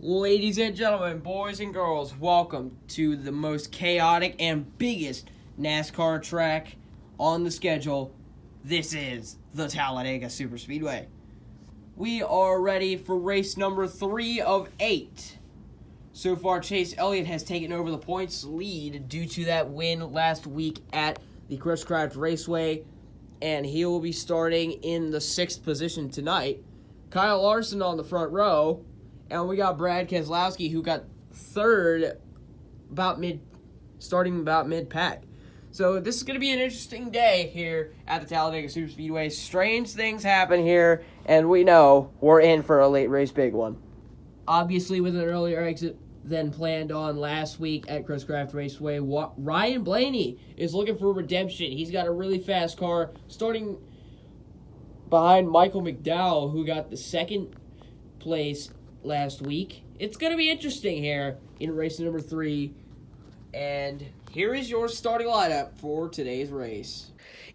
Ladies and gentlemen, boys and girls, welcome to the most chaotic and biggest NASCAR track on the schedule. This is the Talladega Superspeedway. We are ready for race number 3 of 8. So far, Chase Elliott has taken over the points lead due to that win last week at the ChrisKraft Raceway, and he will be starting in the 6th position tonight. Kyle Larson on the front row. And we got Brad Keselowski, who got 3rd starting about mid-pack. So this is going to be an interesting day here at the Talladega Superspeedway. Strange things happen here, and we know we're in for a late race big one. Obviously, with an earlier exit than planned on last week at ChrisKraft Raceway, Ryan Blaney is looking for redemption. He's got a really fast car, starting behind Michael McDowell, who got the 2nd place last week. It's going to be interesting here in race number 3. And here is your starting lineup for today's race.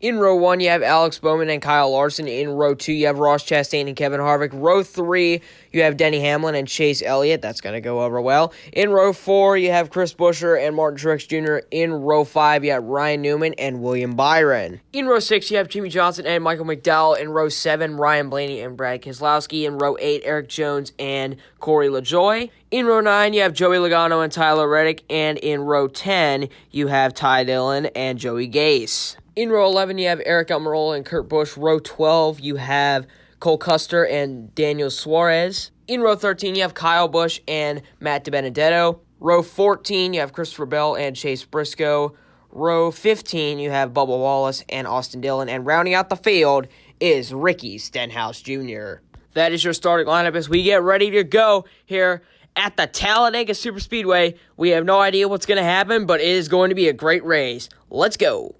In row 1, you have Alex Bowman and Kyle Larson. In row 2, you have Ross Chastain and Kevin Harvick. Row 3, you have Denny Hamlin and Chase Elliott. That's going to go over well. In row 4, you have Chris Buescher and Martin Truex Jr. In row 5, you have Ryan Newman and William Byron. In row 6, you have Jimmie Johnson and Michael McDowell. In row 7, Ryan Blaney and Brad Keselowski. In row 8, Erik Jones and Corey LaJoie. In row 9, you have Joey Logano and Tyler Reddick. And in row 10, you have Ty Dillon and Joey Gase. In row 11, you have Eric Almirola and Kurt Busch. Row 12, you have Cole Custer and Daniel Suarez. In row 13, you have Kyle Busch and Matt DiBenedetto. Row 14, you have Christopher Bell and Chase Briscoe. Row 15, you have Bubba Wallace and Austin Dillon. And rounding out the field is Ricky Stenhouse Jr. That is your starting lineup as we get ready to go here at the Talladega Superspeedway. We have no idea what's going to happen, but it is going to be a great race. Let's go.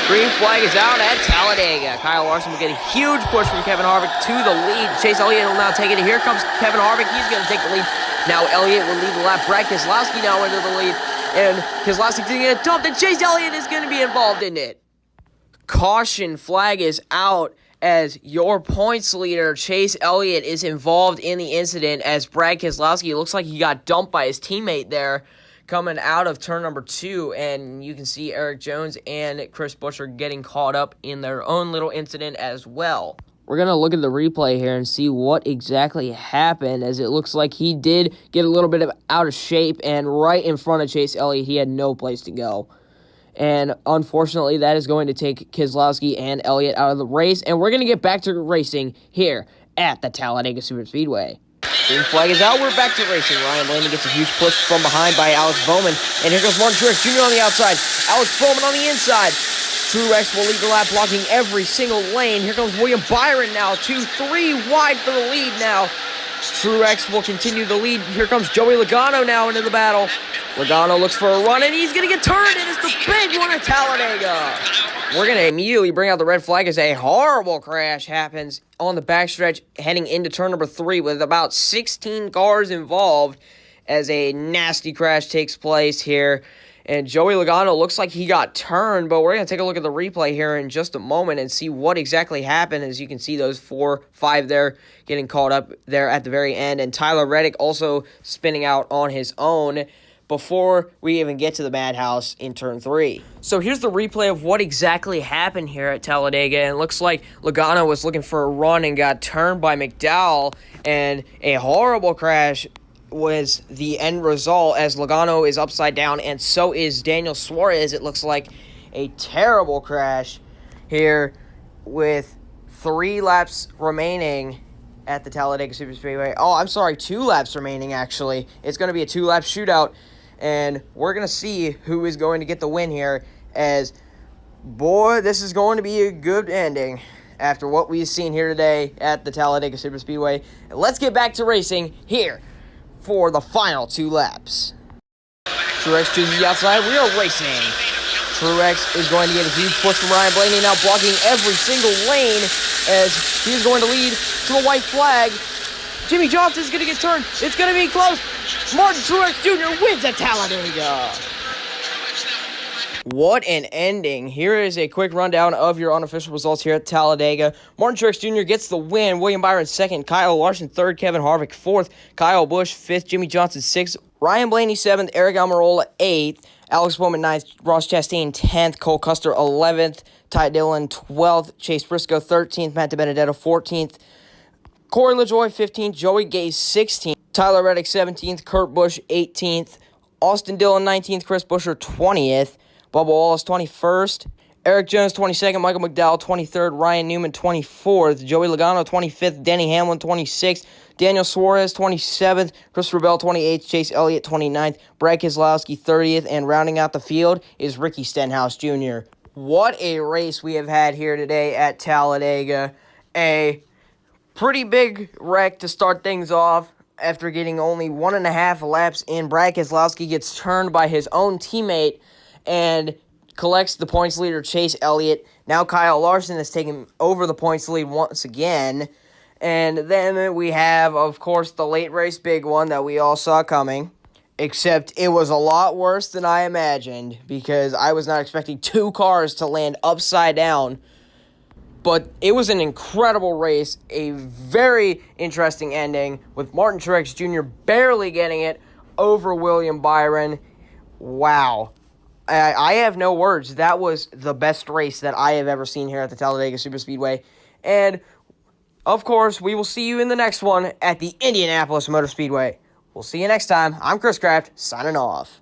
Green flag is out at Talladega. Kyle Larson will get a huge push from Kevin Harvick to the lead. Chase Elliott will now take it. Here comes Kevin Harvick. He's going to take the lead. Now Elliott will lead the lap. Brad Keselowski now into the lead. And Keselowski's going to get dumped, and Chase Elliott is going to be involved in it. Caution flag is out as your points leader, Chase Elliott, is involved in the incident as Brad Keselowski looks like he got dumped by his teammate there coming out of turn number 2, and you can see Erik Jones and Chris Buescher getting caught up in their own little incident as well. We're going to look at the replay here and see what exactly happened, as it looks like he did get a little bit out of shape, and right in front of Chase Elliott, he had no place to go. And unfortunately, that is going to take Keselowski and Elliott out of the race, and we're going to get back to racing here at the Talladega Superspeedway. Green flag is out. We're back to racing. Ryan Blaney gets a huge push from behind by Alex Bowman. And here goes Martin Truex Jr. on the outside. Alex Bowman on the inside. Truex will lead the lap, blocking every single lane. Here comes William Byron now. 2-3 wide for the lead now. Truex will continue the lead. Here comes Joey Logano now into the battle. Logano looks for a run, and he's going to get turned. It is the big one at Talladega. We're going to immediately bring out the red flag as a horrible crash happens on the backstretch heading into turn number 3 with about 16 cars involved as a nasty crash takes place here. And Joey Logano looks like he got turned, but we're going to take a look at the replay here in just a moment and see what exactly happened. As you can see, those 4-5 there getting caught up there at the very end. And Tyler Reddick also spinning out on his own before we even get to the madhouse in turn 3. So here's the replay of what exactly happened here at Talladega. And it looks like Logano was looking for a run and got turned by McDowell. And a horrible crash was the end result as Logano is upside down, and so is Daniel Suarez. It looks like a terrible crash here with 3 laps remaining at the Talladega Superspeedway. Oh, I'm sorry, 2 laps remaining, actually. It's going to be a 2-lap shootout, and we're going to see who is going to get the win here, as, boy, this is going to be a good ending after what we've seen here today at the Talladega Superspeedway. Let's get back to racing here for the final 2 laps. Truex chooses the outside. We are racing. Truex is going to get a huge push from Ryan Blaney, now blocking every single lane as he's going to lead to the white flag. Jimmie Johnson is going to get turned. It's going to be close. Martin Truex Jr. wins at Talladega. What an ending. Here is a quick rundown of your unofficial results here at Talladega. Martin Truex Jr. gets the win. William Byron second. Kyle Larson third. Kevin Harvick fourth. Kyle Busch fifth. Jimmy Johnson sixth. Ryan Blaney seventh. Eric Almirola eighth. Alex Bowman ninth. Ross Chastain 10th. Cole Custer 11th. Ty Dillon 12th. Chase Briscoe 13th. Matt DiBenedetto 14th. Corey LaJoie 15th. Joey Gay 16th. Tyler Reddick 17th. Kurt Busch 18th. Austin Dillon 19th. Chris Buescher 20th. Bubba Wallace 21st, Eric Jones 22nd, Michael McDowell 23rd, Ryan Newman 24th, Joey Logano 25th, Denny Hamlin 26th, Daniel Suarez 27th, Christopher Bell 28th, Chase Elliott 29th, Brad Keselowski 30th, and rounding out the field is Ricky Stenhouse Jr. What a race we have had here today at Talladega. A pretty big wreck to start things off. After getting only 1.5 laps in, Brad Keselowski gets turned by his own teammate and collects the points leader, Chase Elliott. Now Kyle Larson has taken over the points lead once again. And then we have, of course, the late race big one that we all saw coming. Except it was a lot worse than I imagined, because I was not expecting 2 cars to land upside down. But it was an incredible race, a very interesting ending, with Martin Truex Jr. barely getting it over William Byron. Wow. I have no words. That was the best race that I have ever seen here at the Talladega Superspeedway. And, of course, we will see you in the next one at the Indianapolis Motor Speedway. We'll see you next time. I'm ChrisKraft, signing off.